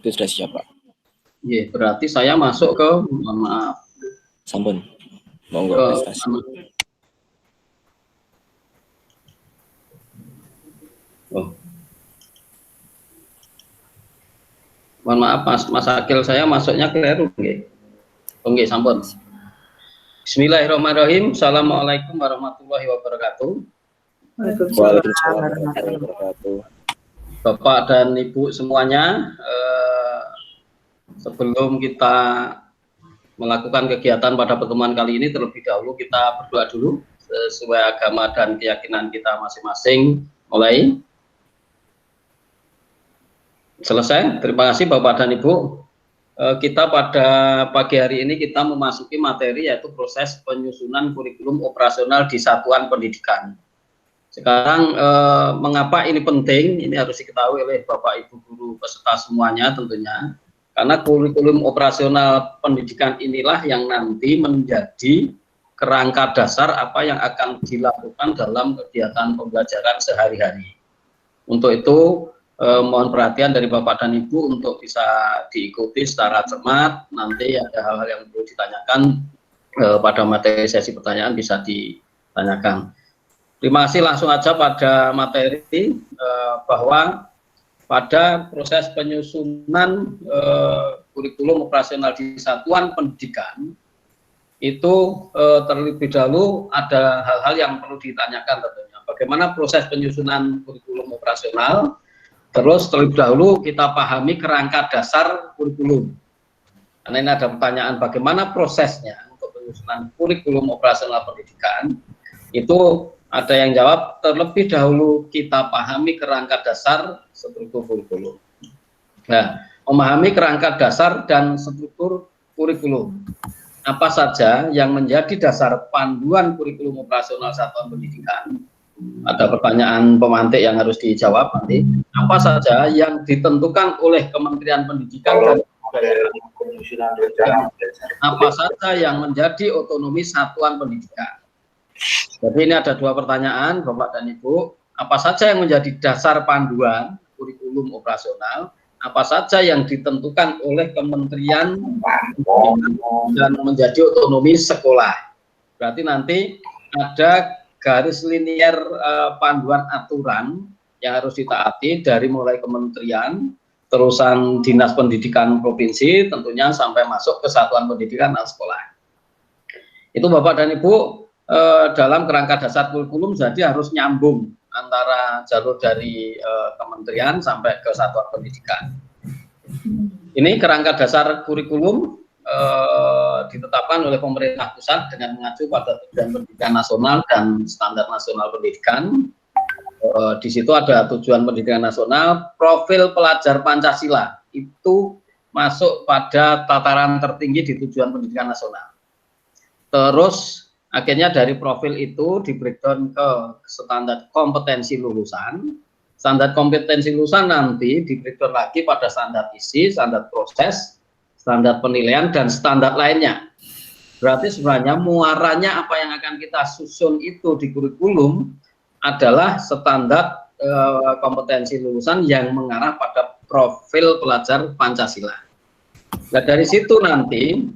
Itu sudah siap, Pak. Iya, berarti saya masuk ke, mohon maaf. Sampun. Monggo prestasi. Oh. Mohon maaf Mas Akil, saya masuknya keliru nggih. Nggih, sampun. Bismillahirrahmanirrahim. Assalamualaikum warahmatullahi wabarakatuh. Waalaikumsalam warahmatullahi wabarakatuh. Bapak dan Ibu semuanya, sebelum kita melakukan kegiatan pada pertemuan kali ini, terlebih dahulu kita berdoa dulu sesuai agama dan keyakinan kita masing-masing. Mulai. Selesai. Terima kasih Bapak dan Ibu. Kita pada pagi hari ini kita memasuki materi yaitu proses penyusunan kurikulum operasional di satuan pendidikan. Sekarang mengapa ini penting? Ini harus diketahui oleh Bapak Ibu guru peserta semuanya tentunya. Karena kurikulum operasional pendidikan inilah yang nanti menjadi kerangka dasar apa yang akan dilakukan dalam kegiatan pembelajaran sehari-hari. Untuk itu mohon perhatian dari Bapak dan Ibu untuk bisa diikuti secara cermat. Nanti ada hal-hal yang perlu ditanyakan pada materi sesi pertanyaan bisa ditanyakan. Terima kasih, langsung aja pada materi bahwa pada proses penyusunan kurikulum operasional di satuan pendidikan itu terlebih dahulu ada hal-hal yang perlu ditanyakan tentunya. Bagaimana proses penyusunan kurikulum operasional? Terus terlebih dahulu kita pahami kerangka dasar kurikulum. Karena ini ada pertanyaan bagaimana prosesnya untuk penyusunan kurikulum operasional pendidikan. Itu ada yang jawab terlebih dahulu kita pahami kerangka dasar struktur kurikulum. Nah, memahami kerangka dasar dan struktur kurikulum. Apa saja yang menjadi dasar panduan kurikulum operasional satuan pendidikan? Ada pertanyaan pemantik yang harus dijawab nanti. Apa saja yang ditentukan oleh Kementerian Pendidikan dan apa saja yang menjadi otonomi satuan pendidikan? Jadi ini ada dua pertanyaan Bapak dan Ibu. Apa saja yang menjadi dasar panduan kurikulum operasional? Apa saja yang ditentukan oleh Kementerian dan menjadi otonomi sekolah? Berarti nanti ada garis linier panduan aturan yang harus ditaati dari mulai kementerian, terusan dinas pendidikan provinsi, tentunya sampai masuk ke satuan pendidikan dan sekolah. Itu Bapak dan Ibu dalam kerangka dasar kurikulum jadi harus nyambung antara jalur dari kementerian sampai ke satuan pendidikan. Ini kerangka dasar kurikulum ditetapkan oleh pemerintah pusat dengan mengacu pada tujuan pendidikan nasional dan standar nasional pendidikan. Di situ ada tujuan pendidikan nasional, profil pelajar Pancasila itu masuk pada tataran tertinggi di tujuan pendidikan nasional. Terus akhirnya dari profil itu di breakdown ke standar kompetensi lulusan. Standar kompetensi lulusan nanti di breakdown lagi pada standar isi, standar proses, standar penilaian, dan standar lainnya. Berarti sebenarnya muaranya apa yang akan kita susun itu di kurikulum adalah standar kompetensi lulusan yang mengarah pada profil pelajar Pancasila. Nah dari situ nanti,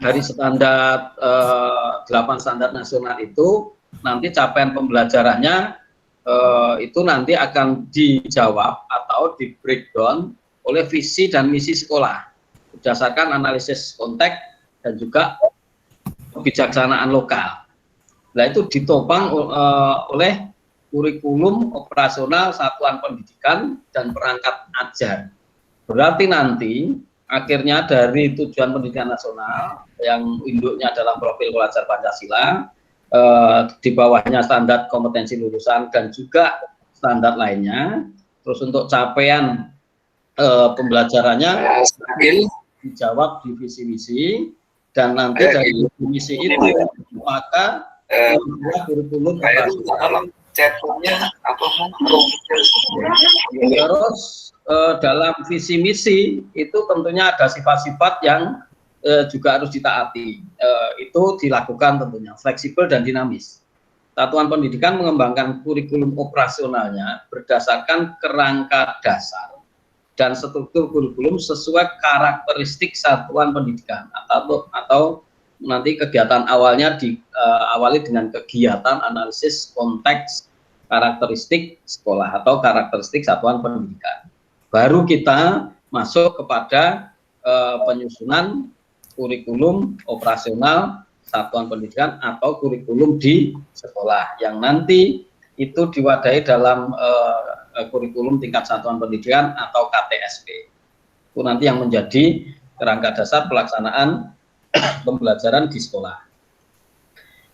dari standar 8 standar nasional itu, nanti capaian pembelajarannya itu nanti akan dijawab atau di breakdown oleh visi dan misi sekolah berdasarkan analisis konteks dan juga kebijaksanaan lokal. Nah itu ditopang oleh kurikulum operasional satuan pendidikan dan perangkat ajar. Berarti nanti akhirnya dari tujuan pendidikan nasional yang induknya adalah profil pelajar Pancasila, di bawahnya standar kompetensi lulusan dan juga standar lainnya. Terus untuk capaian pembelajarannya dijawab di visi misi, dan nanti dari visi misi itu maka kurikulum operasional. Terus dalam visi misi itu tentunya ada sifat-sifat yang juga harus ditaati. Itu dilakukan tentunya fleksibel dan dinamis. Satuan pendidikan mengembangkan kurikulum operasionalnya berdasarkan kerangka dasar dan struktur kurikulum sesuai karakteristik satuan pendidikan, atau nanti kegiatan awalnya diawali dengan kegiatan analisis konteks karakteristik sekolah atau karakteristik satuan pendidikan. Baru kita masuk kepada penyusunan kurikulum operasional satuan pendidikan atau kurikulum di sekolah yang nanti itu diwadahi dalam kurikulum tingkat satuan pendidikan atau KTSP. Itu nanti yang menjadi kerangka dasar pelaksanaan pembelajaran di sekolah.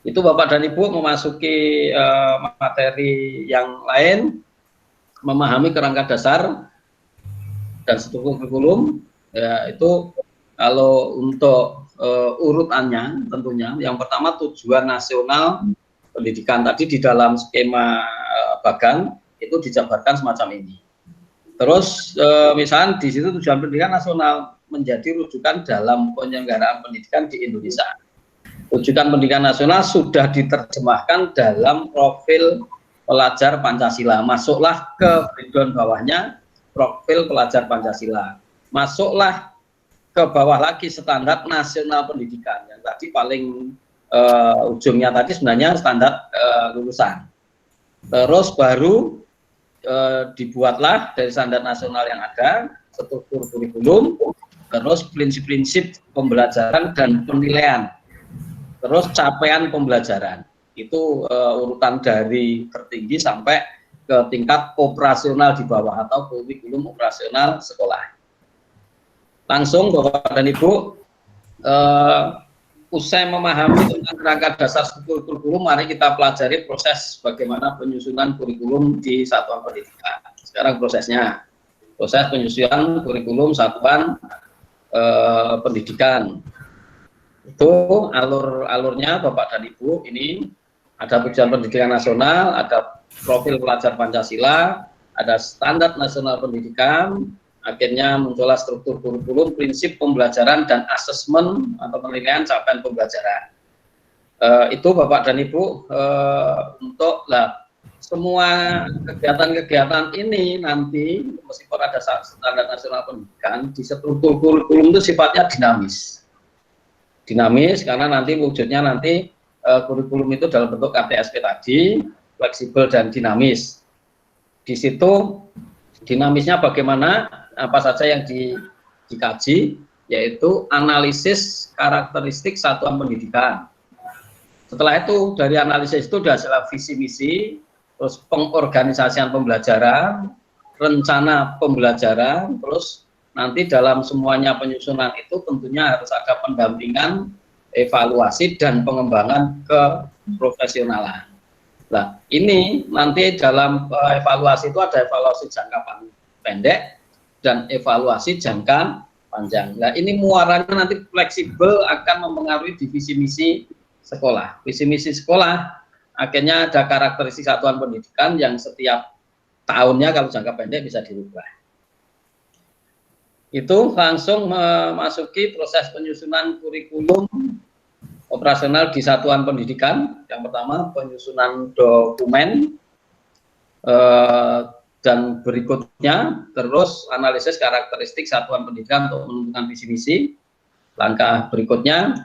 Itu Bapak dan Ibu memasuki materi yang lain, memahami kerangka dasar dan struktur kurikulum, ya itu kalau untuk urutannya tentunya yang pertama tujuan nasional pendidikan tadi di dalam skema Bagan itu dijabarkan semacam ini. Terus misalnya di situ tujuan pendidikan nasional menjadi rujukan dalam penyelenggaraan pendidikan di Indonesia. Rujukan pendidikan nasional sudah diterjemahkan dalam profil pelajar Pancasila. Masuklah ke breakdown bawahnya profil pelajar Pancasila. Masuklah ke bawah lagi standar nasional pendidikan yang tadi paling ujungnya tadi sebenarnya standar lulusan. Terus baru dibuatlah dari standar nasional yang ada struktur kurikulum, terus prinsip-prinsip pembelajaran dan penilaian, terus capaian pembelajaran. Itu urutan dari tertinggi sampai ke tingkat operasional di bawah atau kurikulum operasional sekolah. Langsung Bapak dan Ibu, usai memahami tentang kerangka dasar struktur kurikulum, mari kita pelajari proses bagaimana penyusunan kurikulum di satuan pendidikan. Sekarang prosesnya, proses penyusunan kurikulum satuan pendidikan. Itu alurnya Bapak dan Ibu, ini ada tujuan pendidikan nasional, ada profil pelajar Pancasila, ada standar nasional pendidikan, akhirnya muncullah struktur kurikulum, prinsip pembelajaran dan asesmen atau penilaian capaian pembelajaran. Itu Bapak dan Ibu untuk semua kegiatan-kegiatan ini nanti meskipun ada standar nasional pendidikan di struktur kurikulum itu sifatnya dinamis. Dinamis karena nanti wujudnya nanti kurikulum itu dalam bentuk KTSP tadi, fleksibel dan dinamis. Di situ dinamisnya bagaimana, apa saja yang dikaji, yaitu analisis karakteristik satuan pendidikan. Setelah itu dari analisis itu adalah visi misi, terus pengorganisasian pembelajaran, rencana pembelajaran, terus nanti dalam semuanya penyusunan itu tentunya harus ada pendampingan, evaluasi dan pengembangan keprofesionalan. Nah, ini nanti dalam evaluasi itu ada evaluasi jangka pendek dan evaluasi jangka panjang. Nah, ini muaranya nanti fleksibel akan mempengaruhi di visi misi sekolah. Visi misi sekolah akhirnya ada karakteristik satuan pendidikan yang setiap tahunnya kalau jangka pendek bisa dirubah. Itu langsung memasuki proses penyusunan kurikulum operasional di satuan pendidikan. Yang pertama penyusunan dokumen dan berikutnya terus analisis karakteristik satuan pendidikan untuk menentukan visi misi. Langkah berikutnya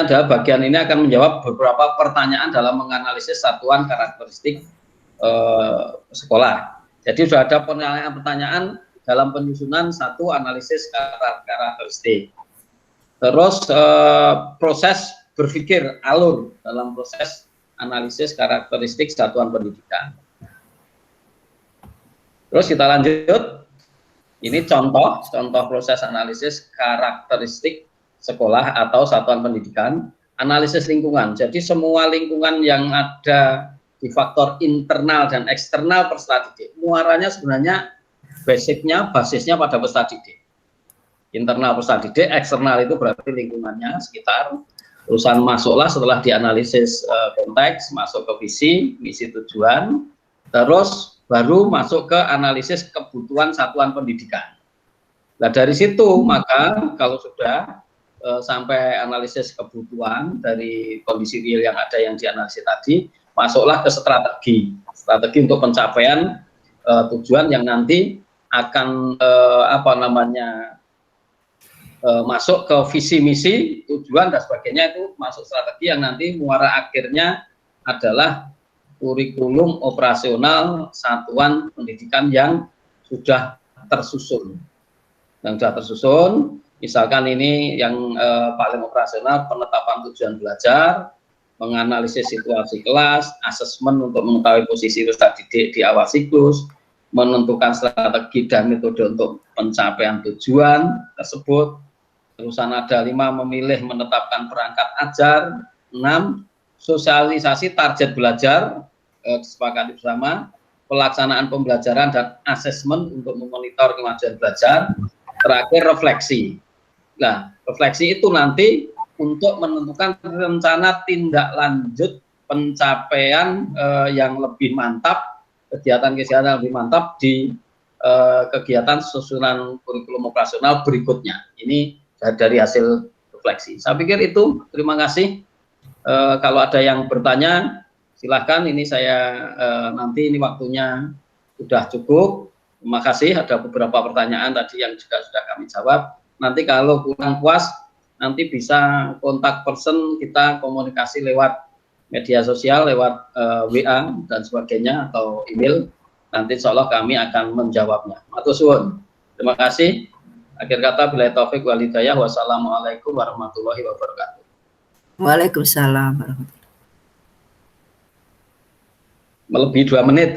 adalah bagian ini akan menjawab beberapa pertanyaan dalam menganalisis satuan karakteristik sekolah. Jadi sudah ada pertanyaan dalam penyusunan satu analisis karakteristik. Terus proses berpikir alur dalam proses analisis karakteristik satuan pendidikan. Terus kita lanjut. Ini contoh proses analisis karakteristik sekolah atau satuan pendidikan, analisis lingkungan. Jadi semua lingkungan yang ada di faktor internal dan eksternal peserta didik, muaranya sebenarnya basisnya pada peserta didik. Internal peserta didik, eksternal itu berarti lingkungannya sekitar. Urusan masuklah setelah dianalisis konteks, masuk ke visi, misi tujuan, terus baru masuk ke analisis kebutuhan satuan pendidikan. Nah dari situ maka kalau sudah sampai analisis kebutuhan dari kondisi real yang ada yang dianalisis tadi, masuklah ke strategi untuk pencapaian tujuan yang nanti akan masuk ke visi misi, tujuan dan sebagainya, itu masuk strategi yang nanti muara akhirnya adalah kurikulum operasional satuan pendidikan yang sudah tersusun. Misalkan ini yang paling operasional, penetapan tujuan belajar, menganalisis situasi kelas, asesmen untuk mengetahui posisi peserta didik di awal siklus, menentukan strategi dan metode untuk pencapaian tujuan tersebut. Terusan ada 5, memilih menetapkan perangkat ajar. 6, sosialisasi target belajar, kesepakatan bersama, pelaksanaan pembelajaran dan asesmen untuk memonitor kemajuan belajar. Terakhir, refleksi. Nah, refleksi itu nanti untuk menentukan rencana tindak lanjut pencapaian yang lebih mantap, kegiatan-kegiatan yang lebih mantap di kegiatan susunan kurikulum operasional berikutnya. Ini dari hasil refleksi. Saya pikir itu. Terima kasih. Kalau ada yang bertanya, silahkan. Ini saya nanti ini waktunya sudah cukup. Terima kasih. Ada beberapa pertanyaan tadi yang juga sudah kami jawab. Nanti kalau kurang puas, nanti bisa kontak person, kita komunikasi lewat media sosial, lewat WA dan sebagainya, atau email. Nanti insya Allah kami akan menjawabnya. Matur suwun. Terima kasih. Akhir kata, billahi taufik wal hidayah. Wassalamualaikum warahmatullahi wabarakatuh. Waalaikumsalam warahmatullahi wabarakatuh. Melebihi 2 menit.